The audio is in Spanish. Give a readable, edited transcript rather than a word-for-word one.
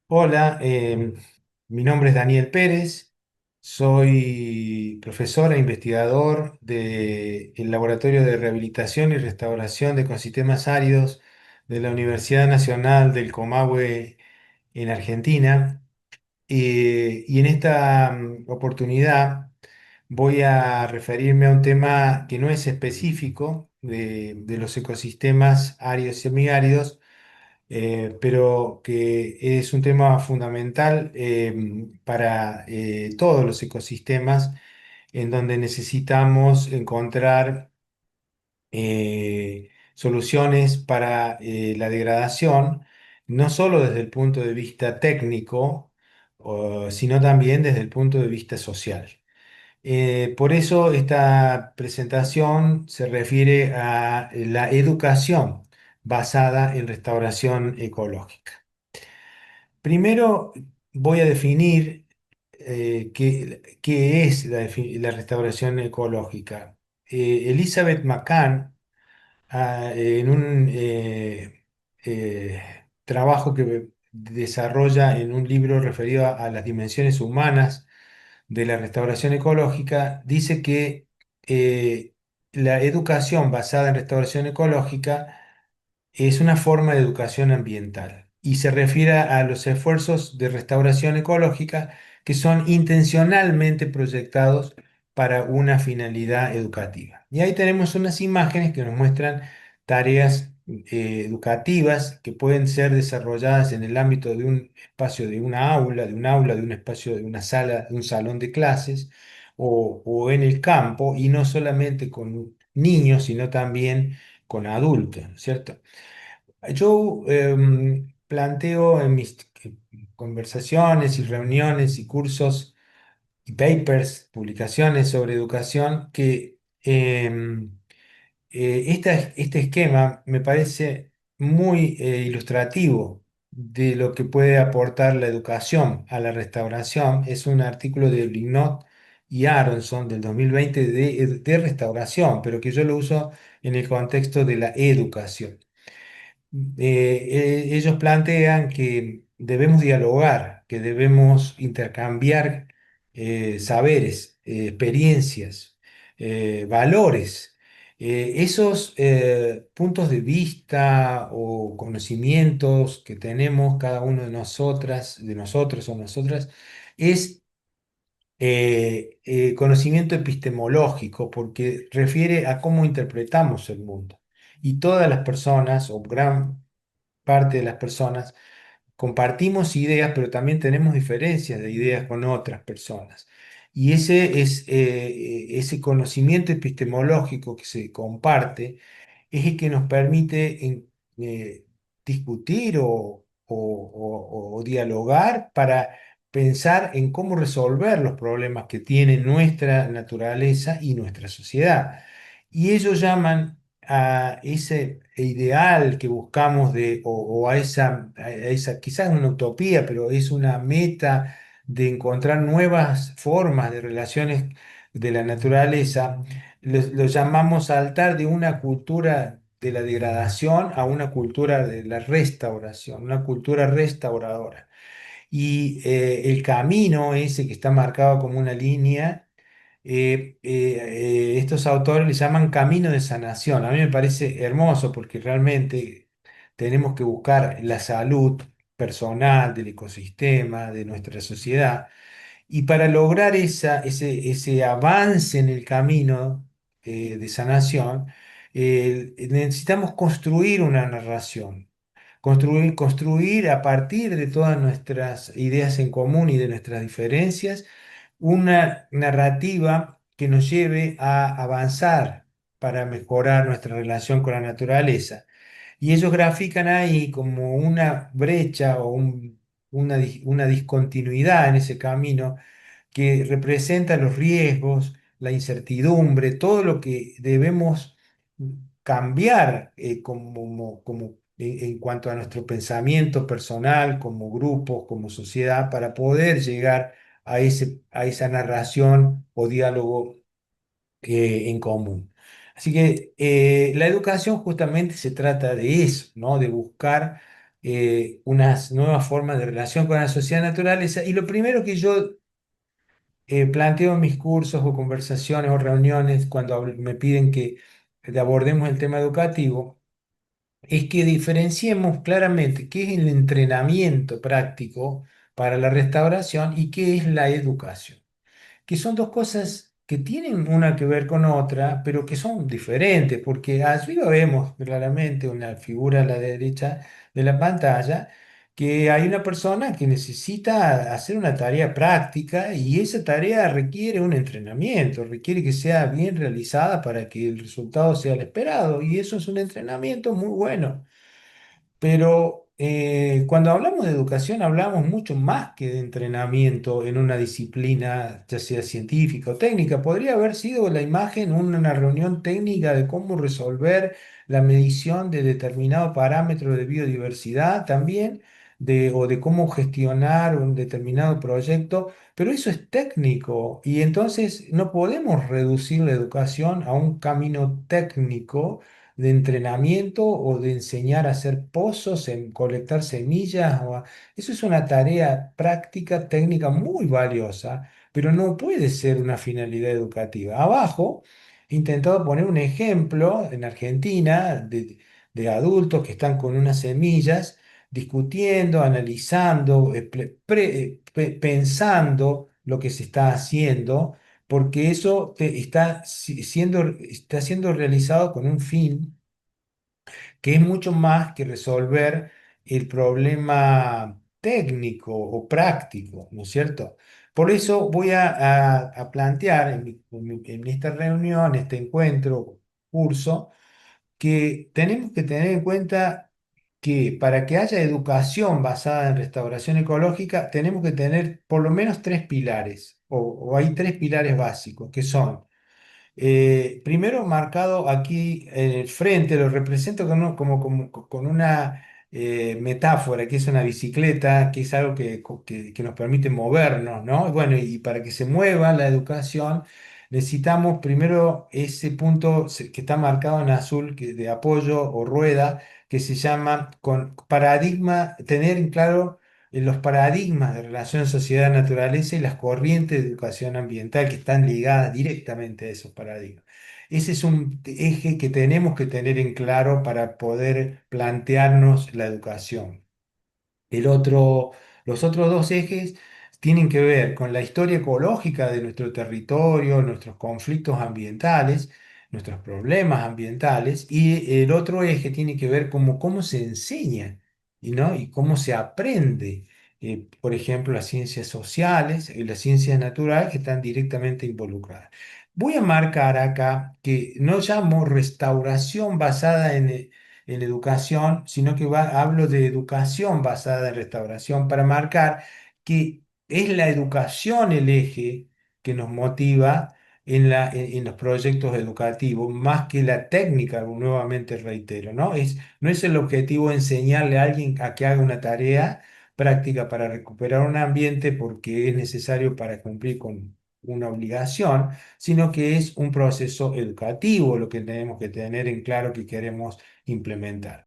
Hola, mi nombre es Daniel Pérez, soy profesor e investigador del Laboratorio de Rehabilitación y Restauración de Ecosistemas Áridos de la Universidad Nacional del Comahue en Argentina. Y en esta oportunidad voy a referirme a un tema que no es específico de los ecosistemas áridos y semiáridos, pero que es un tema fundamental para todos los ecosistemas, en donde necesitamos encontrar soluciones para la degradación, no solo desde el punto de vista técnico, sino también desde el punto de vista social. Por eso esta presentación se refiere a la educación basada en restauración ecológica. Primero voy a definir qué es la restauración ecológica. Elizabeth McCann, en un trabajo que desarrolla en un libro referido a las dimensiones humanas de la restauración ecológica, dice que la educación basada en restauración ecológica es una forma de educación ambiental y se refiere a los esfuerzos de restauración ecológica que son intencionalmente proyectados para una finalidad educativa. Y ahí tenemos unas imágenes que nos muestran tareas educativas que pueden ser desarrolladas en el ámbito de un espacio de una aula, de un espacio de una sala, de un salón de clases o en el campo, y no solamente con niños, sino también con adultos, ¿cierto? Yo planteo en mis conversaciones y reuniones y cursos y papers, publicaciones sobre educación, que este esquema me parece muy ilustrativo de lo que puede aportar la educación a la restauración. Es un artículo de Brignot y Aronson del 2020 de restauración, pero que yo lo uso en el contexto de la educación. Ellos plantean que debemos dialogar, que debemos intercambiar saberes, experiencias, valores. Esos puntos de vista o conocimientos que tenemos cada uno de nosotras, de nosotros o nosotras, es conocimiento epistemológico, porque refiere a cómo interpretamos el mundo. Y todas las personas, o gran parte de las personas, compartimos ideas, pero también tenemos diferencias de ideas con otras personas. Y ese conocimiento epistemológico que se comparte es el que nos permite eh, discutir o dialogar para pensar en cómo resolver los problemas que tiene nuestra naturaleza y nuestra sociedad. Y ellos llaman a ese ideal que buscamos o a esa, quizás una utopía, pero es una meta de encontrar nuevas formas de relaciones de la naturaleza. Lo llamamos saltar de una cultura de la degradación a una cultura de la restauración, una cultura restauradora. Y el camino ese que está marcado como una línea, estos autores le llaman camino de sanación. A mí me parece hermoso porque realmente tenemos que buscar la salud personal del ecosistema, de nuestra sociedad, y para lograr ese avance en el camino de sanación, necesitamos construir una narración, construir a partir de todas nuestras ideas en común y de nuestras diferencias, una narrativa que nos lleve a avanzar para mejorar nuestra relación con la naturaleza. Y ellos grafican ahí como una brecha o una discontinuidad en ese camino que representa los riesgos, la incertidumbre, todo lo que debemos cambiar en cuanto a nuestro pensamiento personal, como grupo, como sociedad, para poder llegar a esa narración o diálogo en común. Así que la educación justamente se trata de eso, ¿no? De buscar unas nuevas formas de relación con la sociedad naturaleza. Y lo primero que yo planteo en mis cursos o conversaciones o reuniones cuando me piden que abordemos el tema educativo es que diferenciemos claramente qué es el entrenamiento práctico para la restauración y qué es la educación, que son dos cosas que tienen una que ver con otra, pero que son diferentes, porque arriba vemos claramente una figura a la derecha de la pantalla, que hay una persona que necesita hacer una tarea práctica y esa tarea requiere un entrenamiento, requiere que sea bien realizada para que el resultado sea el esperado, y eso es un entrenamiento muy bueno. Pero cuando hablamos de educación hablamos mucho más que de entrenamiento en una disciplina, ya sea científica o técnica. Podría haber sido la imagen una reunión técnica de cómo resolver la medición de determinado parámetro de biodiversidad también, o de cómo gestionar un determinado proyecto, pero eso es técnico y entonces no podemos reducir la educación a un camino técnico de entrenamiento o de enseñar a hacer pozos, en colectar semillas. Eso es una tarea práctica, técnica muy valiosa, pero no puede ser una finalidad educativa. Abajo he intentado poner un ejemplo en Argentina de adultos que están con unas semillas discutiendo, analizando, pensando lo que se está haciendo porque eso está siendo realizado con un fin que es mucho más que resolver el problema técnico o práctico, ¿no es cierto? Por eso voy a plantear en esta reunión, este encuentro, curso, que tenemos que tener en cuenta que para que haya educación basada en restauración ecológica, tenemos que tener por lo menos tres pilares, o hay tres pilares básicos, que son primero marcado aquí en el frente, lo represento con una metáfora, que es una bicicleta, que es algo que nos permite movernos, ¿no? Y bueno, y para que se mueva la educación, necesitamos primero ese punto que está marcado en azul, de apoyo o rueda, que se llama con paradigma, tener en claro los paradigmas de relación sociedad-naturaleza y las corrientes de educación ambiental que están ligadas directamente a esos paradigmas. Ese es un eje que tenemos que tener en claro para poder plantearnos la educación. El otro, los otros dos ejes tienen que ver con la historia ecológica de nuestro territorio, nuestros conflictos ambientales, nuestros problemas ambientales, y el otro eje tiene que ver como cómo se enseña ¿no? Y cómo se aprende. Por ejemplo, las ciencias sociales y las ciencias naturales que están directamente involucradas. Voy a marcar acá que no llamo restauración basada en educación, sino que hablo de educación basada en restauración para marcar que es la educación el eje que nos motiva en los proyectos educativos, más que la técnica, nuevamente reitero, ¿no? No es el objetivo enseñarle a alguien a que haga una tarea práctica para recuperar un ambiente porque es necesario para cumplir con una obligación, sino que es un proceso educativo lo que tenemos que tener en claro que queremos implementar.